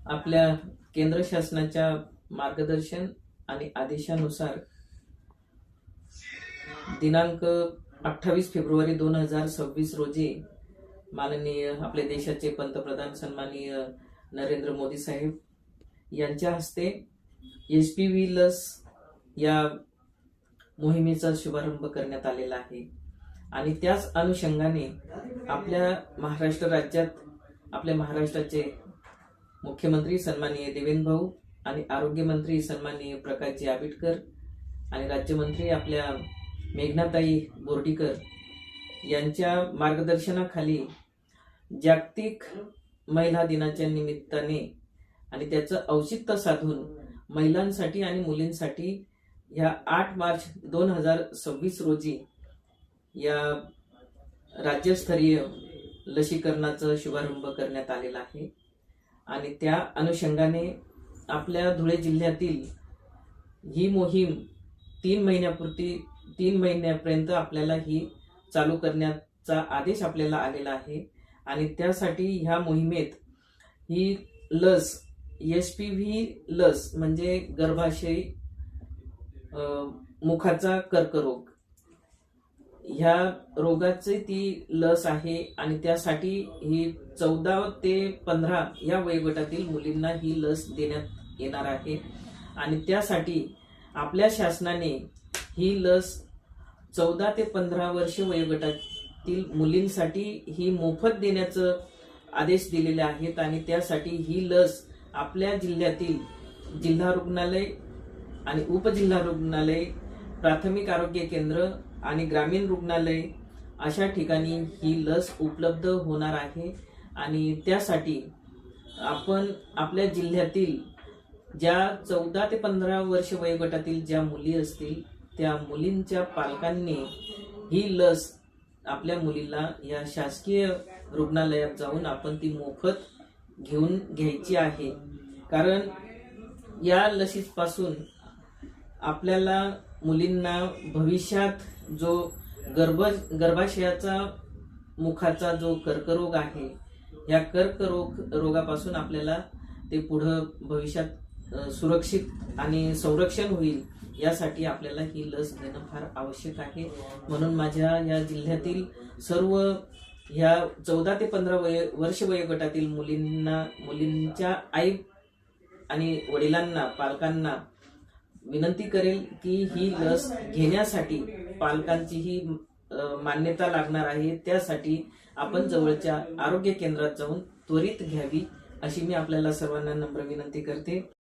आपल्या केंद्र शासनाच्या मार्गदर्शन आणि आदेशानुसार दिनांक 28 फेब्रुवारी 2026 रोजी माननीय आपले देशाचे पंतप्रधान सन्माननीय नरेंद्र मोदी साहेब यांच्या हस्ते HPV लस या मोहिमेचा शुभारंभ करण्यात आलेला आहे। आणि त्याच अनुषंगाने आपल्या महाराष्ट्र राज्यात आपल्या महाराष्ट्राचे मुख्यमंत्री सन्माननीय देवेंद्र भाऊ आणि आरोग्य मंत्री सन्माननीय प्रकाशजी आबिटकर आणि राज्यमंत्री आपल्या मेघनाताई बोर्डीकर यांच्या मार्गदर्शनाखाली जागतिक महिला दिनाच्या निमित्ताने आणि त्याचं औचित्य साधून महिलांसाठी आणि मुलींसाठी या 8 मार्च 2026 रोजी या राज्यस्तरीय लसीकरणाचा शुभारंभ करण्यात आलेला आहे। आणि त्या अनुषंगाने आपल्या धुळे जिल्ह्यातील ही मोहीम 3 महिन्यापर्यंत आपल्याला ही चालू करण्याचा आदेश आपल्याला आलेला आहे। आणि त्यासाठी ह्या मोहिमेत ही लस HPV लस म्हणजे गर्भाशय मुखाचा कर्करोग ह्या रोगाची ती लस आहे। आणि त्यासाठी ही 14 ते 15 या वयोगटातील मुलींना ही लस देण्यात येणार आहे। आणि त्यासाठी आपल्या शासनाने ही लस 14 ते 15 वर्ष वयोगटातील मुलींसाठी ही मोफत देण्याचे आदेश दिलेले आहेत। आणि त्यासाठी ही लस आपल्या जिल्ह्यातील जिल्हा रुग्णालय आणि उपजिल्हा रुग्णालय, प्राथमिक आरोग्य केंद्र आणि ग्रामीण रुग्णालय अशा ठिकाणी ही लस उपलब्ध होणार आहे। आणि त्यासाठी आपण आपल्या जिल्ह्यातील ज्या 14 ते 15 वर्ष वयोगटातील ज्या मुली असतील त्या मुलींच्या पालकांनी ही लस आपल्या मुलीला या शासकीय रुग्णालयात जाऊन आपण ती मोफत घेऊन घ्यायची आहे। कारण या लसीपासून आपल्याला मुलींना भविष्यात जो गर्भाशयाचा मुखाचा जो कर्करोग आहे या रोगापासून आपल्याला ते पुढे भविष्यात सुरक्षित आणि संरक्षण होईल यासाठी आपल्याला ही लस घेणं फार आवश्यक आहे। म्हणून माझ्या या जिल्ह्यातील सर्व ह्या 14 ते 15 वर्ष वयोगटातील मुलींच्या आई आणि वडिलांना पालकांना विनंती करेल की ही लस घेण्यासाठी पालकांची ही मान्यता लागणार आहे। त्यासाठी आपण जवळच्या आरोग्य केंद्रात जाऊन त्वरित घ्यावी अशी मी आपल्याला सर्वांना नम्र विनंती करते।